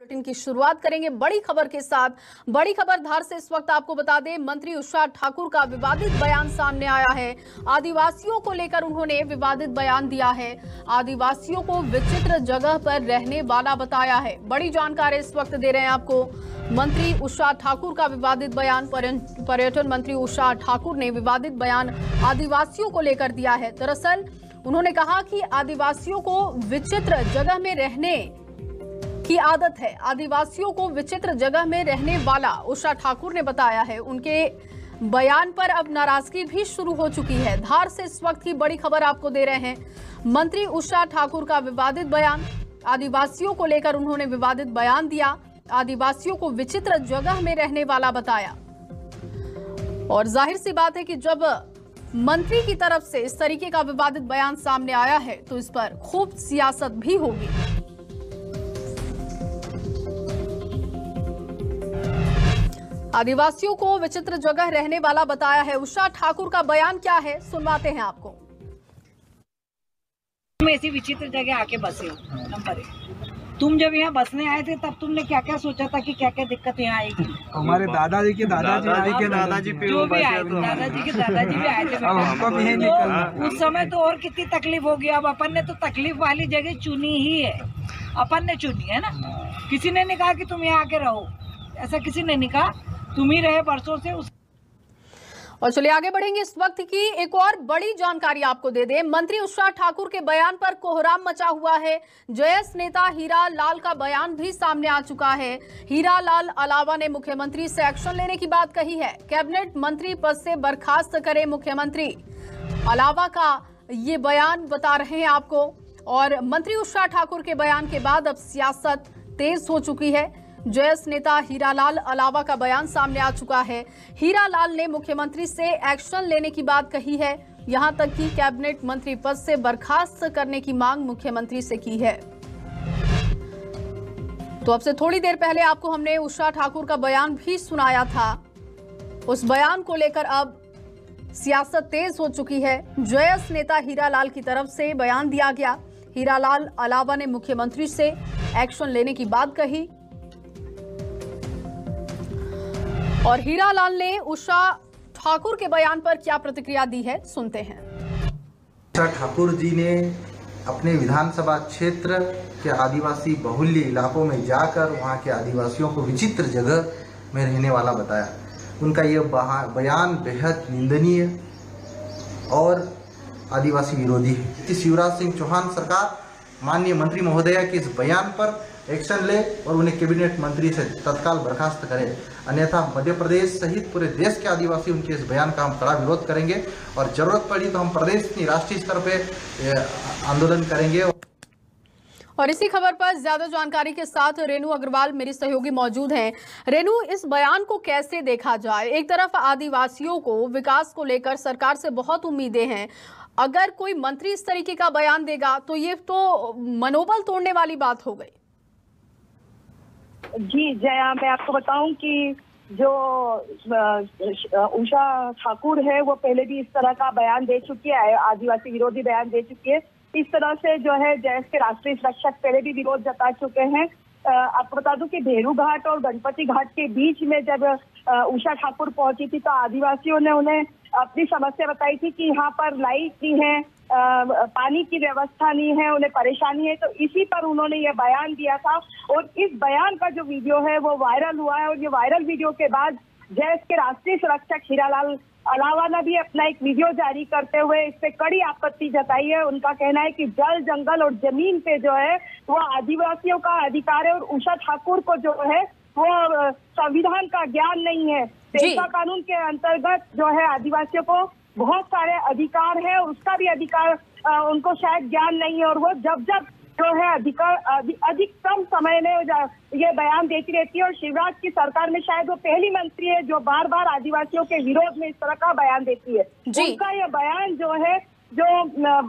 Bulletin की शुरुआत करेंगे बड़ी खबर के साथ। बड़ी खबर धार से इस वक्त आपको बता दें, मंत्री उषा ठाकुर का विवादित बयान सामने आया है। आदिवासियों को लेकर उन्होंने विवादित बयान दिया है। आदिवासियों को विचित्र जगह पर रहने वाला बताया है। बड़ी जानकारी इस वक्त दे रहे हैं आपको मंत्री उषा ठाकुर का विवादित बयान। पर्यटन मंत्री उषा ठाकुर ने विवादित बयान आदिवासियों को लेकर दिया है। दरअसल उन्होंने कहा कि आदिवासियों को विचित्र जगह में रहने की आदत है। आदिवासियों को विचित्र जगह में रहने वाला उषा ठाकुर ने बताया है। उनके बयान पर अब नाराजगी भी शुरू हो चुकी है। धार से इस वक्त की बड़ी खबर आपको दे रहे हैं। मंत्री उषा ठाकुर का विवादित बयान, आदिवासियों को लेकर उन्होंने विवादित बयान दिया। आदिवासियों को विचित्र जगह में रहने वाला बताया। और जाहिर सी बात है कि जब मंत्री की तरफ से इस तरीके का विवादित बयान सामने आया है तो इस पर खूब सियासत भी होगी। आदिवासियों को विचित्र जगह रहने वाला बताया है। उषा ठाकुर का बयान क्या है, सुनवाते हैं आपको। तुम ऐसी विचित्र जगह आके बसे हो। नंबर 1, तुम जब यहाँ बसने आए थे तब तुमने क्या क्या सोचा था कि क्या क्या दिक्कत यहाँ आएगी? हमारे दादाजी के दादाजी जो भी आए थे, दादाजी के दादाजी भी आए थे। अब हमको भी यही निकलना। उस समय तो और कितनी तकलीफ होगी। अब अपन ने तो तकलीफ वाली जगह चुनी ही है, अपन ने चुनी है ना। किसी ने नहीं कहा कि तुम यहाँ आके रहो, ऐसा किसी ने नहीं कहा। तुम ही रहे बरसों से। और चलिए आगे बढ़ेंगे। इस वक्त की एक और बड़ी जानकारी आपको दे दें। मंत्री उषा ठाकुर के बयान पर कोहराम मचा हुआ है। जेएस नेता हीरा लाल का बयान भी सामने आ चुका है। हीरा लाल अलावा ने मुख्यमंत्री से एक्शन लेने की बात कही है। कैबिनेट मंत्री पद से बर्खास्त करे मुख्यमंत्री। अलावा का ये बयान बता रहे हैं आपको। और मंत्री उषा ठाकुर के बयान के बाद अब सियासत तेज हो चुकी है। जेएस नेता हीरालाल अलावा का बयान सामने आ चुका है। हीरालाल ने मुख्यमंत्री से एक्शन लेने की बात कही है। यहां तक कि कैबिनेट मंत्री पद से बर्खास्त करने की मांग मुख्यमंत्री से की है। तो अब से थोड़ी देर पहले आपको हमने उषा ठाकुर का बयान भी सुनाया था। उस बयान को लेकर अब सियासत तेज हो चुकी है। जेएस नेता हीरालाल की तरफ से बयान दिया गया। हीरालाल अलावा ने मुख्यमंत्री से एक्शन लेने की बात कही और हीरालाल ने उषा ठाकुर के बयान पर क्या प्रतिक्रिया दी है, सुनते हैं। उषा ठाकुर जी ने अपने विधानसभा क्षेत्र के आदिवासी बहुल्य इलाकों में जाकर वहां के आदिवासियों को विचित्र जगह में रहने वाला बताया। उनका यह बयान बेहद निंदनीय और आदिवासी विरोधी है। शिवराज सिंह चौहान सरकार माननीय मंत्री महोदया के इस बयान पर एक्शन ले और उन्हें कैबिनेट मंत्री से तत्काल बर्खास्त करे, अन्यथा मध्य प्रदेश सहित पूरे देश के आदिवासी उनके इस बयान का हम कड़ा विरोध करेंगे और जरूरत पड़ी तो हम प्रदेश की राष्ट्रीय स्तर पे आंदोलन करेंगे। और इसी खबर पर ज्यादा जानकारी के साथ रेणु अग्रवाल मेरी सहयोगी मौजूद हैं। रेणु, इस बयान को कैसे देखा जाए? एक तरफ आदिवासियों को विकास को लेकर सरकार से बहुत उम्मीदें हैं। अगर कोई मंत्री इस तरीके का बयान देगा तो ये तो मनोबल तोड़ने वाली बात हो गई। जी जया, मैं आपको बताऊं कि जो उषा ठाकुर है वो पहले भी इस तरह का बयान दे चुकी है, आदिवासी विरोधी बयान दे चुकी है। इस तरह से जो है जेएस के राष्ट्रीय सुरक्षक पहले भी विरोध जता चुके हैं। आपको बता दूं कि भेरू घाट और गणपति घाट के बीच में जब उषा ठाकुर पहुंची थी तो आदिवासियों ने उन्हें अपनी समस्या बताई थी कि यहाँ पर लाइट नहीं है, पानी की व्यवस्था नहीं है, उन्हें परेशानी है। तो इसी पर उन्होंने ये बयान दिया था और इस बयान का जो वीडियो है वो वायरल हुआ है। और ये वायरल वीडियो के बाद जेएस के राष्ट्रीय सुरक्षक हीरालाल अलावा ने भी अपना एक वीडियो जारी करते हुए इस पे कड़ी आपत्ति जताई है। उनका कहना है कि जल, जंगल और जमीन पे जो है वो आदिवासियों का अधिकार है और उषा ठाकुर को जो है वो संविधान का ज्ञान नहीं है। पेशा कानून के अंतर्गत जो है आदिवासियों को बहुत सारे अधिकार है, उसका भी अधिकार उनको शायद ज्ञान नहीं है। और वो जब जो है अधिकतम समय में ये बयान देती रहती है। और शिवराज की सरकार में शायद वो पहली मंत्री है जो बार बार आदिवासियों के विरोध में इस तरह का बयान देती है। उनका ये बयान जो है जो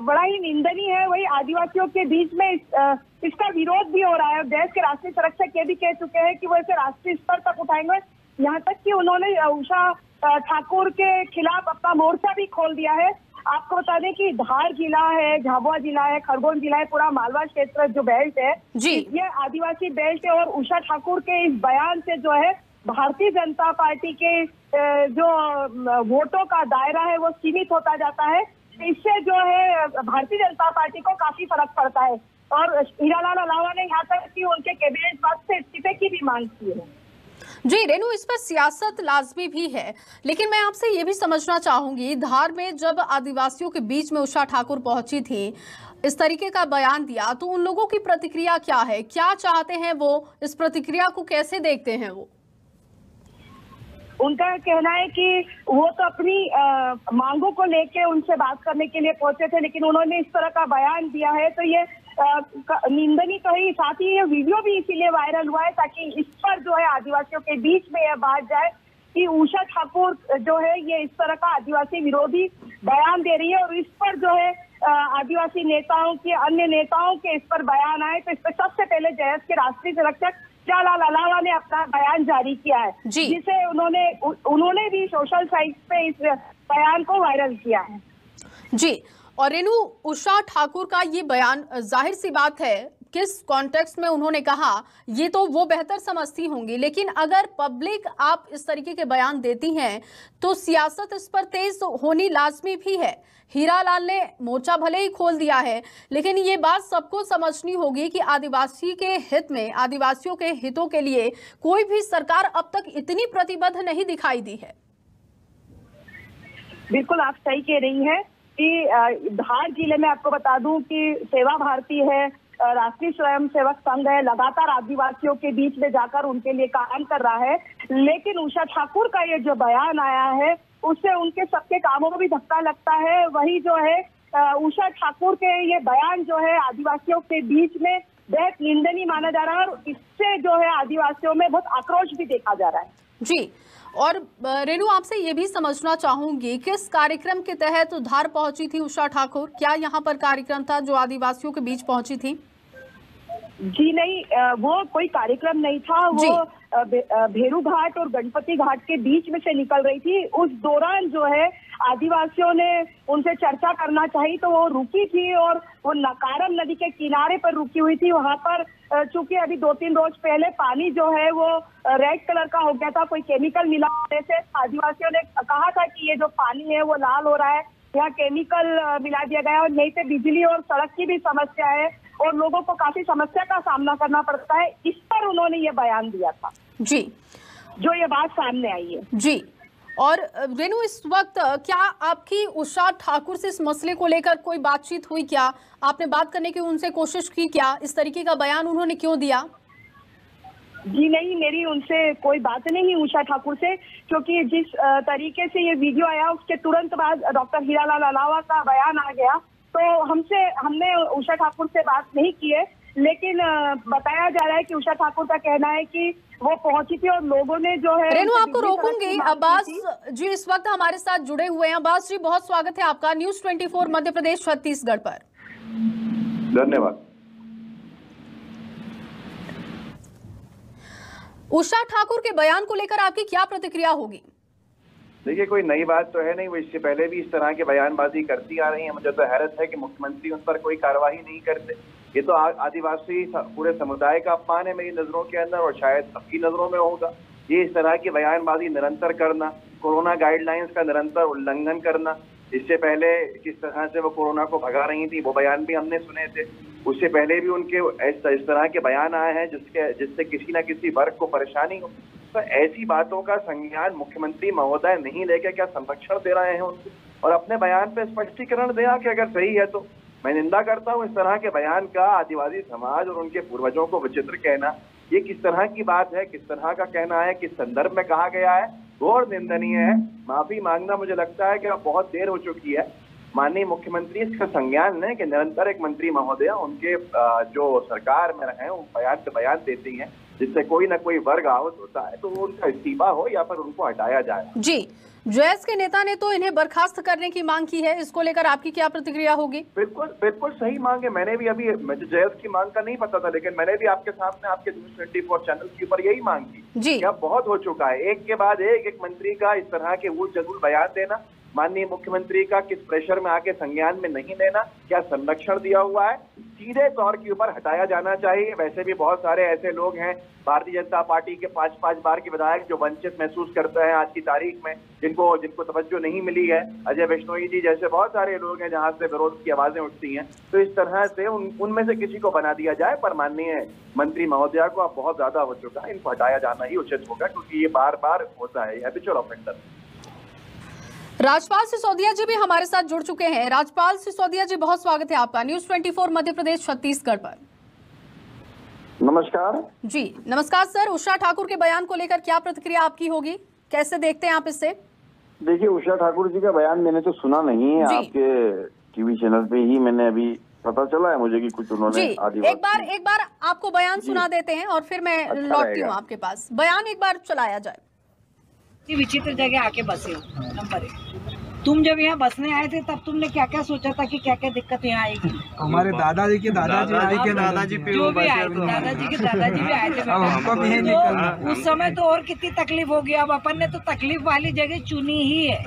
बड़ा ही निंदनीय है। वही आदिवासियों के बीच में इसका विरोध भी हो रहा है। देश के राष्ट्रीय सुरक्षक ये भी कह चुके हैं कि वो इसे राष्ट्रीय स्तर तक उठाएंगे। यहाँ तक कि उन्होंने उषा ठाकुर के खिलाफ अपना मोर्चा भी खोल दिया है। आपको बता दें कि धार जिला है, झाबुआ जिला है, खरगोन जिला है, पूरा मालवा क्षेत्र जो बेल्ट है जी, ये आदिवासी बेल्ट है। और उषा ठाकुर के इस बयान से जो है भारतीय जनता पार्टी के जो वोटों का दायरा है वो सीमित होता जाता है। इससे जो है भारतीय जनता पार्टी को काफी फर्क पड़ता है। और हीरालाल अलावा ने यहाँ तक कि उनके कैबिनेट पद से इस्तीफे की भी मांग की है। जी रेनू, इस पर सियासत लाजमी भी है, लेकिन मैं आपसे ये भी समझना चाहूंगी, धार में जब आदिवासियों के बीच में उषा ठाकुर पहुंची थी, इस तरीके का बयान दिया, तो उन लोगों की प्रतिक्रिया क्या है, क्या चाहते हैं वो, इस प्रतिक्रिया को कैसे देखते हैं वो? उनका कहना है कि वो तो अपनी मांगों को लेके उनसे बात करने के लिए पहुंचे थे, लेकिन उन्होंने इस तरह का बयान दिया है तो ये निंदनीय तो ही, साथ ही ये वीडियो भी इसीलिए वायरल हुआ है ताकि इस पर जो है आदिवासियों के बीच में यह बात जाए कि उषा ठाकुर जो है ये इस तरह का आदिवासी विरोधी बयान दे रही है। और इस पर जो है आदिवासी नेताओं के, अन्य नेताओं के इस पर बयान आए तो इस पर सबसे पहले जयस के राष्ट्रीय संरक्षक हीरालाल अलावा ने अपना बयान जारी किया है, जिसे उन्होंने भी सोशल साइट पे इस बयान को वायरल किया है। जी, और रेनू, उषा ठाकुर का ये बयान, जाहिर सी बात है किस कॉन्टेक्स्ट में उन्होंने कहा ये तो वो बेहतर समझती होंगी, लेकिन अगर पब्लिक आप इस तरीके के बयान देती हैं तो सियासत इस पर तेज होनी लाजमी भी है। हीरालाल ने मोर्चा भले ही खोल दिया है, लेकिन ये बात सबको समझनी होगी कि आदिवासी के हित में, आदिवासियों के हितों के लिए कोई भी सरकार अब तक इतनी प्रतिबद्ध नहीं दिखाई दी है। बिल्कुल आप सही कह रही हैं कि धार जिले में आपको बता दूं कि सेवा भारती है, राष्ट्रीय स्वयंसेवक संघ है, लगातार आदिवासियों के बीच में जाकर उनके लिए काम कर रहा है, लेकिन उषा ठाकुर का ये जो बयान आया है उससे उनके सबके कामों को भी धक्का लगता है। वही जो है उषा ठाकुर के ये बयान जो है आदिवासियों के बीच में बेहद निंदनीय माना जा रहा है और इससे जो है आदिवासियों में बहुत आक्रोश भी देखा जा रहा है। जी, और रेनू आपसे ये भी समझना चाहूंगी, किस कार्यक्रम के तहत धार पहुंची थी उषा ठाकुर? क्या यहाँ पर कार्यक्रम था जो आदिवासियों के बीच पहुंची थी? जी नहीं, वो कोई कार्यक्रम नहीं था, वो भेरू घाट और गणपति घाट के बीच में से निकल रही थी। उस दौरान जो है आदिवासियों ने उनसे चर्चा करना चाहिए तो वो रुकी थी और वो नकारम नदी के किनारे पर रुकी हुई थी। वहां पर चूंकि अभी 2-3 रोज पहले पानी जो है वो रेड कलर का हो गया था, कोई केमिकल मिला होने से आदिवासियों ने कहा था कि ये जो पानी है वो लाल हो रहा है, यहाँ केमिकल मिला दिया गया है। और यहीं से बिजली और सड़क की भी समस्या है और लोगों को काफी समस्या का सामना करना पड़ता है। इस पर उन्होंने ये बयान दिया था जी, जो ये बात सामने आई है। जी, और रेनू इस वक्त क्या आपकी उषा ठाकुर से इस मसले को लेकर कोई बातचीत हुई? क्या आपने बात करने की उनसे कोशिश की? क्या इस तरीके का बयान उन्होंने क्यों दिया? जी नहीं, मेरी उनसे कोई बात नहीं हुई उषा ठाकुर से, क्योंकि जिस तरीके से ये वीडियो आया उसके तुरंत बाद डॉक्टर हीरालाल अलावा का बयान आ गया, तो हमने उषा ठाकुर से बात नहीं की है। लेकिन बताया जा रहा है कि उषा ठाकुर का कहना है कि वो पहुंची थी और लोगों ने जो है। रेनू आपको रोकूंगी, अब्बास जी इस वक्त हमारे साथ जुड़े हुए हैं। अब्बास जी बहुत स्वागत है आपका न्यूज़ 24 मध्य प्रदेश छत्तीसगढ़ पर। धन्यवाद। उषा ठाकुर के बयान को लेकर आपकी क्या प्रतिक्रिया होगी? देखिए, कोई नई बात तो है नहीं, वो इससे पहले भी इस तरह की बयानबाजी करती आ रही है। मुझे तो हैरत है कि मुख्यमंत्री उन पर कोई कार्रवाई नहीं करते। ये तो आदिवासी पूरे समुदाय का अपमान है मेरी नजरों के अंदर, और शायद सबकी नजरों में होगा। ये इस तरह की बयानबाजी निरंतर करना, कोरोना गाइडलाइंस का निरंतर उल्लंघन करना, इससे पहले किस तरह से वो कोरोना को भगा रही थी वो बयान भी हमने सुने थे। उससे पहले भी उनके इस तरह के बयान आए हैं जिससे किसी न किसी वर्ग को परेशानी हो। तो ऐसी बातों का संज्ञान मुख्यमंत्री महोदय नहीं लेकर क्या संरक्षण दे रहे हैं उनको, और अपने बयान पे स्पष्टीकरण दें कि अगर सही है तो। मैं निंदा करता हूँ इस तरह के बयान का। आदिवासी समाज और उनके पूर्वजों को विचित्र कहना, ये किस तरह की बात है, किस तरह का कहना है, किस संदर्भ में कहा गया है, घोर निंदनीय है। माफी मांगना मुझे लगता है कि अब बहुत देर हो चुकी है। माननीय मुख्यमंत्री इसका संज्ञान लें कि निरंतर एक मंत्री महोदय उनके जो सरकार में रहे वो बयान पे बयान देती हैं जिससे कोई ना कोई वर्ग आहत होता है, तो वो उनका इस्तीफा हो या फिर उनको हटाया जाए। जी, जयस के नेता ने तो इन्हें बर्खास्त करने की मांग की है, इसको लेकर आपकी क्या प्रतिक्रिया होगी? बिल्कुल सही मांग है। मैंने भी अभी, मुझे जयस की मांग का नहीं पता था, लेकिन मैंने भी आपके सामने आपके न्यूज़ 24 चैनल के ऊपर यही मांग की जी। अब बहुत हो चुका है, एक के बाद एक मंत्री का इस तरह के उल जलूल बयान देना। माननीय मुख्यमंत्री का किस प्रेशर में आके संज्ञान में नहीं लेना, क्या संरक्षण दिया हुआ है, सीधे तौर के ऊपर हटाया जाना चाहिए। वैसे भी बहुत सारे ऐसे लोग हैं भारतीय जनता पार्टी के 5-5 बार के विधायक जो वंचित महसूस करते हैं आज की तारीख में, जिनको तवज्जो नहीं मिली है। अजय बिश्नोई जी जैसे बहुत सारे लोग हैं जहां से विरोध की आवाजें उठती हैं। तो इस तरह से उनमें से किसी को बना दिया जाए, पर माननीय मंत्री महोदया को अब बहुत ज्यादा हो चुका है, इनको हटाया जाना ही उचित होगा, क्योंकि ये बार बार होता है, हैबिचुअल ऑफेंडर। राजपाल सिसोदिया जी भी हमारे साथ जुड़ चुके हैं। राजपाल सिसोदिया जी, बहुत स्वागत है आपका न्यूज 24 मध्य प्रदेश छत्तीसगढ़ पर। नमस्कार जी नमस्कार सर। उषा ठाकुर के बयान को लेकर क्या प्रतिक्रिया आपकी होगी, कैसे देखते हैं आप इसे? देखिए, उषा ठाकुर जी का बयान मैंने तो सुना नहीं है, आपके टीवी चैनल पे ही मैंने अभी पता चला है मुझे कि कुछ उन्होंने एक बार आपको बयान सुना देते हैं और फिर मैं लौटती हूँ आपके पास। बयान एक बार चलाया जाए। विचित्र जगह आके बसे हो, नंबर 1। तुम जब यहाँ बसने आए थे तब तुमने क्या क्या सोचा था कि क्या क्या दिक्कत यहाँ आएगी? हमारे दादाजी के दादाजी जो भी आए थे, दादाजी के दादाजी भी आए थे। तो उस समय तो और कितनी तकलीफ होगी। अब अपन ने तो तकलीफ वाली जगह चुनी ही है,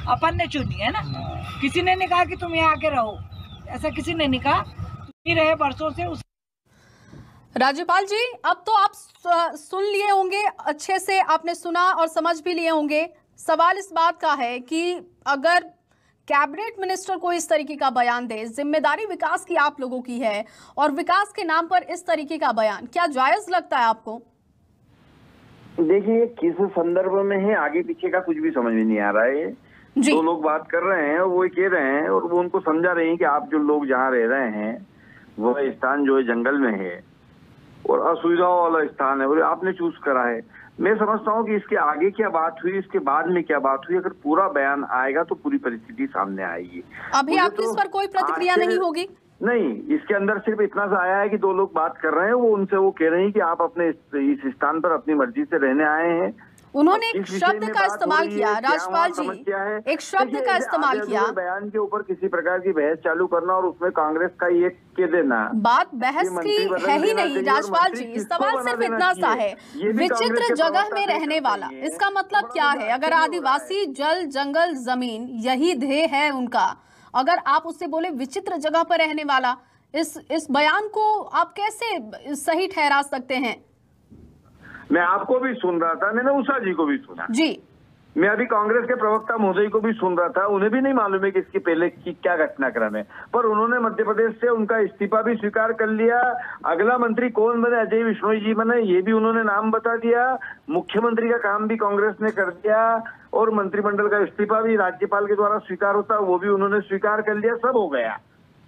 अपन ने चुनी है ना। किसी ने नहीं कहा कि तुम यहाँ आके रहो, ऐसा किसी ने नहीं कहा। तुम ही रहे बरसों से। राज्यपाल जी, अब तो आप सुन लिए होंगे, अच्छे से आपने सुना और समझ भी लिए होंगे। सवाल इस बात का है कि अगर कैबिनेट मिनिस्टर को इस तरीके का बयान दे, जिम्मेदारी विकास की आप लोगों की है और विकास के नाम पर इस तरीके का बयान क्या जायज लगता है आपको? देखिए, किस संदर्भ में है, आगे पीछे का कुछ भी समझ में नहीं आ रहा है। दो लोग बात कर रहे हैं, वो कह रहे हैं और वो उनको समझा रहे हैं कि आप जो लोग जहाँ रह रहे हैं वह स्थान जो है जंगल में है और असुविधाओं वाला स्थान है और आपने चूज करा है। मैं समझता हूँ कि इसके आगे क्या बात हुई, इसके बाद में क्या बात हुई, अगर पूरा बयान आएगा तो पूरी परिस्थिति सामने आएगी। अभी आपकी इस पर कोई प्रतिक्रिया नहीं होगी? नहीं, इसके अंदर सिर्फ इतना सा आया है कि दो लोग बात कर रहे हैं, वो उनसे वो कह रहे हैं कि आप अपने इस स्थान पर अपनी मर्जी से रहने आए हैं। उन्होंने एक शब्द का इस्तेमाल किया, राज्यपाल जी, एक शब्द का इस्तेमाल किया। बयान के ऊपर किसी प्रकार की बहस चालू करना और उसमें कांग्रेस का ये कह देना, बात बहस की है ही नहीं राज्यपाल जी। सवाल सिर्फ इतना सा है, विचित्र जगह में रहने वाला, इसका मतलब क्या है? अगर आदिवासी जल जंगल जमीन यही ध्येय है उनका, अगर आप उससे बोले विचित्र जगह पर रहने वाला, इस बयान को आप कैसे सही ठहरा सकते हैं? मैं आपको भी सुन रहा था, मैंने उषा जी को भी सुना जी। मैं अभी कांग्रेस के प्रवक्ता महोदय को भी सुन रहा था, उन्हें भी नहीं मालूम है कि इसके पहले की क्या घटनाक्रम है, पर उन्होंने मध्य प्रदेश से उनका इस्तीफा भी स्वीकार कर लिया। अगला मंत्री कौन बने, अजय बिश्नोई जी बने, ये भी उन्होंने नाम बता दिया। मुख्यमंत्री का काम भी कांग्रेस ने कर दिया और मंत्रिमंडल का इस्तीफा भी राज्यपाल के द्वारा स्वीकार होता वो भी उन्होंने स्वीकार कर लिया। सब हो गया।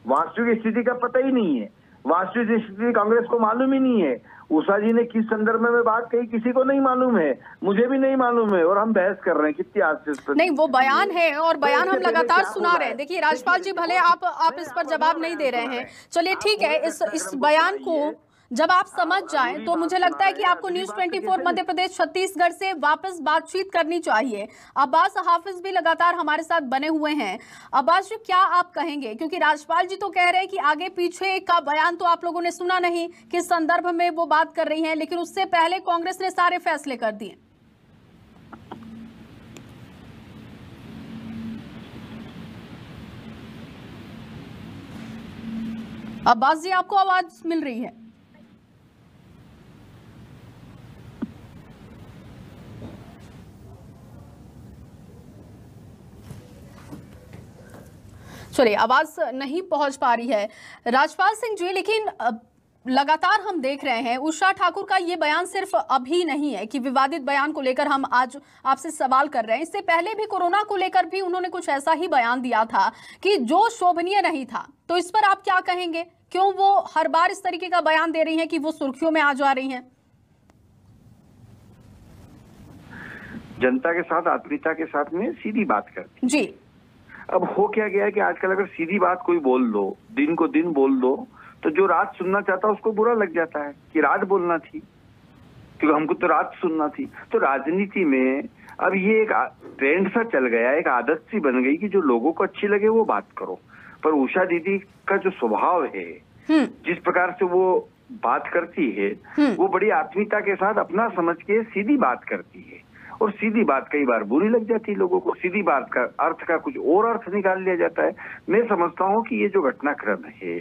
वास्तविक स्थिति का पता ही नहीं है, वास्तविक स्थिति कांग्रेस को मालूम ही नहीं है। उषा जी ने किस संदर्भ में बात कही किसी को नहीं मालूम है, मुझे भी नहीं मालूम है, और हम बहस कर रहे हैं। कितनी आश्चर्य नहीं, वो बयान है और बयान हम लगातार सुना रहे हैं। देखिए राज्यपाल जी, भले आप इस पर जवाब नहीं दे रहे हैं, चलिए ठीक है। इस बयान को जब आप समझ जाएं तो मुझे लगता है कि आपको न्यूज 24 मध्य प्रदेश छत्तीसगढ़ से वापस बातचीत करनी चाहिए। अब्बास हाफिज भी लगातार हमारे साथ बने हुए हैं। अब्बास जी, क्या आप कहेंगे, क्योंकि राज्यपाल जी तो कह रहे हैं कि आगे पीछे का बयान तो आप लोगों ने सुना नहीं, किस संदर्भ में वो बात कर रही हैं, लेकिन उससे पहले कांग्रेस ने सारे फैसले कर दिए। अब्बास जी, आपको आवाज मिल रही है? चलिए, आवाज नहीं पहुंच पा रही है राजपाल सिंह जी, लेकिन लगातार हम देख रहे हैं उषा ठाकुर का ये बयान सिर्फ अभी नहीं है कि विवादित बयान को लेकर हम आज आपसे सवाल कर रहे हैं। इससे पहले भी कोरोना को लेकर भी उन्होंने कुछ ऐसा ही बयान दिया था कि जो शोभनीय नहीं था। तो इस पर आप क्या कहेंगे? क्यों वो हर बार इस तरीके का बयान दे रही हैं कि वो सुर्खियों में आ जा रही हैं? जनता के साथ, आत्मीयता के साथ में सीधी बात करती जी। अब हो क्या गया है कि आजकल अगर सीधी बात कोई बोल दो, दिन को दिन बोल दो, तो जो रात सुनना चाहता है उसको बुरा लग जाता है कि रात बोलना थी, क्योंकि हमको तो रात सुनना थी। तो राजनीति में अब ये एक ट्रेंड सा चल गया, एक आदत सी बन गई कि जो लोगों को अच्छी लगे वो बात करो। पर उषा दीदी का जो स्वभाव है, जिस प्रकार से वो बात करती है, वो बड़ी आत्मीयता के साथ अपना समझ के सीधी बात करती है। और सीधी बात कई बार बुरी लग जाती है लोगों को, सीधी बात का अर्थ का कुछ और अर्थ निकाल लिया जाता है। मैं समझता हूँ कि ये जो घटनाक्रम है,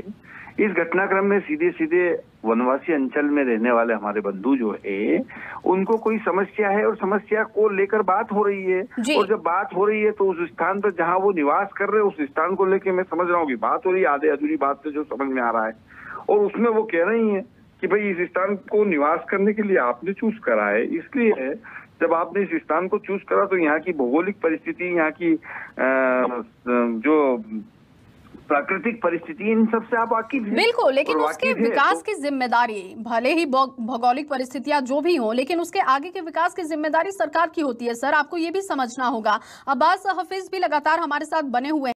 इस घटनाक्रम में सीधे सीधे वनवासी अंचल में रहने वाले हमारे बंधु जो है उनको कोई समस्या है और समस्या को लेकर बात हो रही है, और जब बात हो रही है तो उस स्थान पर जहां वो निवास कर रहे हैं उस स्थान को लेकर मैं समझ रहा हूँ कि बात हो रही है, आधे अधूरी बात से जो समझ में आ रहा है, और उसमें वो कह रही है कि भाई इस स्थान को निवास करने के लिए आपने चूज करा है, इसलिए जब आपने इस स्थान को चूज करा तो यहाँ की भौगोलिक परिस्थिति, यहाँ की जो प्राकृतिक परिस्थिति, इन सब से आप वाकिफ हैं। बिल्कुल, लेकिन उसके विकास तो की जिम्मेदारी, भले ही भौगोलिक परिस्थितियां जो भी हों, लेकिन उसके आगे के विकास की जिम्मेदारी सरकार की होती है सर, आपको ये भी समझना होगा। अब्बास हफीज भी लगातार हमारे साथ बने हुए